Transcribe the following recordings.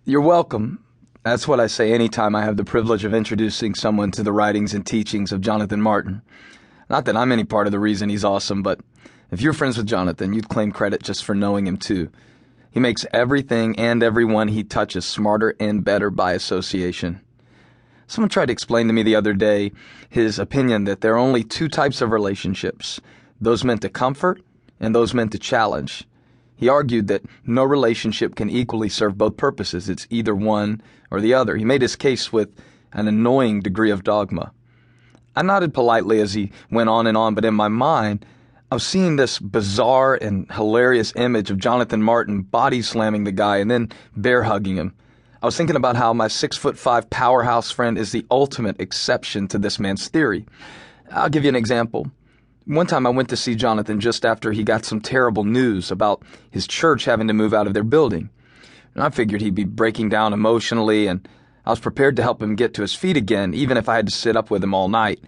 You're welcome. That's what I say anytime I have the privilege of introducing someone to the writings and teachings of Jonathan Martin. Not that I'm any part of the reason he's awesome, but if you're friends with Jonathan, you'd claim credit just for knowing him too. He makes everything and everyone he touches smarter and better by association. Someone tried to explain to me the other day his opinion that there are only two types of relationships, those meant to comfort and those meant to challenge. He argued that no relationship can equally serve both purposes. It's either one or the other. He made his case with an annoying degree of dogma. I nodded politely as he went on, but in my mind, I was seeing this bizarre and hilarious image of Jonathan Martin body slamming the guy and then bear hugging him. I was thinking about how my 6'5" powerhouse friend is the ultimate exception to this man's theory. I'll give you an example. One time I went to see Jonathan just after he got some terrible news about his church having to move out of their building. And I figured he'd be breaking down emotionally, and I was prepared to help him get to his feet again, even if I had to sit up with him all night.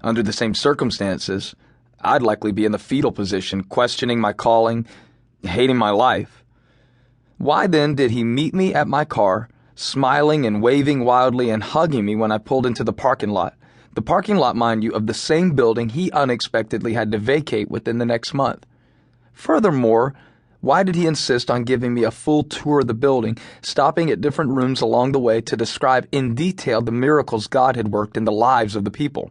Under the same circumstances, I'd likely be in the fetal position, questioning my calling, hating my life. Why then did he meet me at my car, smiling and waving wildly and hugging me when I pulled into the parking lot? The parking lot, mind you, of the same building he unexpectedly had to vacate within the next month. Furthermore, why did he insist on giving me a full tour of the building, stopping at different rooms along the way to describe in detail the miracles God had worked in the lives of the people?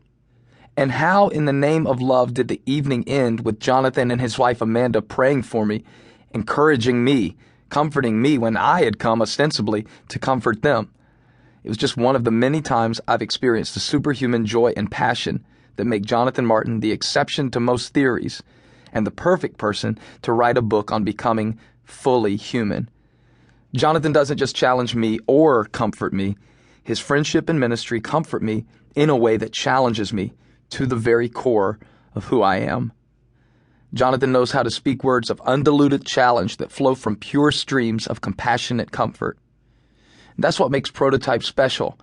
And how in the name of love did the evening end with Jonathan and his wife Amanda praying for me, encouraging me, comforting me when I had come ostensibly to comfort them? It was just one of the many times I've experienced the superhuman joy and passion that make Jonathan Martin the exception to most theories and the perfect person to write a book on becoming fully human. Jonathan doesn't just challenge me or comfort me. His friendship and ministry comfort me in a way that challenges me to the very core of who I am. Jonathan knows how to speak words of undiluted challenge that flow from pure streams of compassionate comfort. That's what makes Prototype special.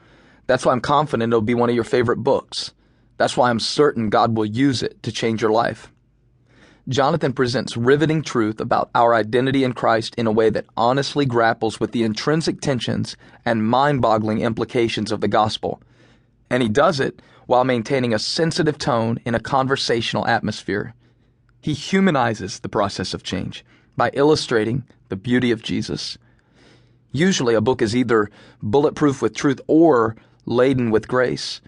That's why I'm confident it'll be one of your favorite books. That's why I'm certain God will use it to change your life. Jonathan presents riveting truth about our identity in Christ in a way that honestly grapples with the intrinsic tensions and mind-boggling implications of the gospel. And he does it while maintaining a sensitive tone in a conversational atmosphere. He humanizes the process of change by illustrating the beauty of Jesus. Usually a book is either bulletproof with truth or laden with grace.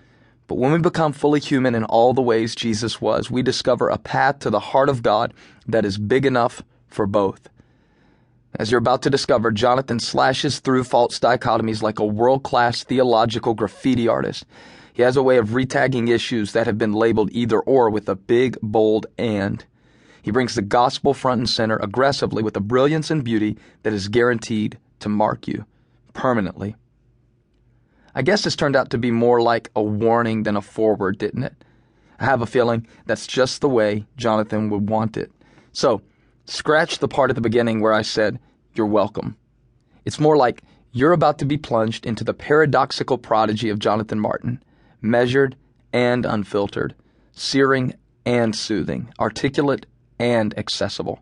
But when we become fully human in all the ways Jesus was, we discover a path to the heart of God that is big enough for both. As you're about to discover, Jonathan slashes through false dichotomies like a world-class theological graffiti artist. He has a way of retagging issues that have been labeled either or with a big, bold and. He brings the gospel front and center aggressively with a brilliance and beauty that is guaranteed to mark you permanently. I guess this turned out to be more like a warning than a foreword, didn't it? I have a feeling that's just the way Jonathan would want it. So, scratch the part at the beginning where I said, "You're welcome." It's more like you're about to be plunged into the paradoxical prodigy of Jonathan Martin, measured and unfiltered, searing and soothing, articulate and accessible.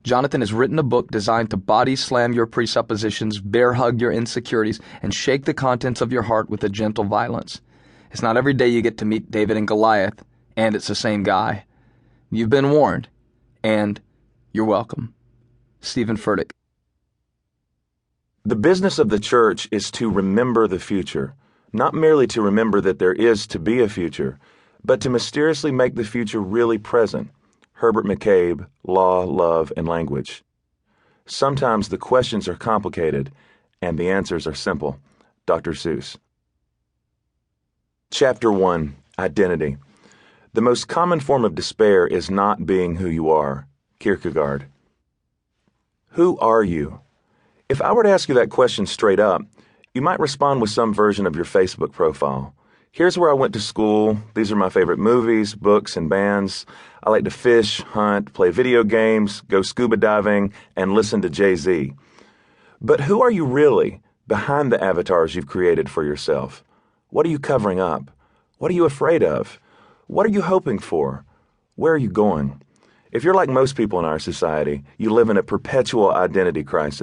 Jonathan has written a book designed to body slam your presuppositions, bear hug your insecurities, and shake the contents of your heart with a gentle violence. It's not every day you get to meet David and Goliath, and it's the same guy. You've been warned, and you're welcome. Stephen Furtick. The business of the church is to remember the future, not merely to remember that there is to be a future, but to mysteriously make the future really present. Herbert McCabe, Law, Love, and Language. Sometimes the questions are complicated, and the answers are simple. Dr. Seuss. Chapter 1. Identity. The most common form of despair is not being who you are. Kierkegaard. Who are you? If I were to ask you that question straight up, you might respond with some version of your Facebook profile. Here's where I went to school. These are my favorite movies, books, and bands. I like to fish, hunt, play video games, go scuba diving, and listen to Jay-Z. But who are you really behind the avatars you've created for yourself? What are you covering up? What are you afraid of? What are you hoping for? Where are you going? If you're like most people in our society, you live in a perpetual identity crisis.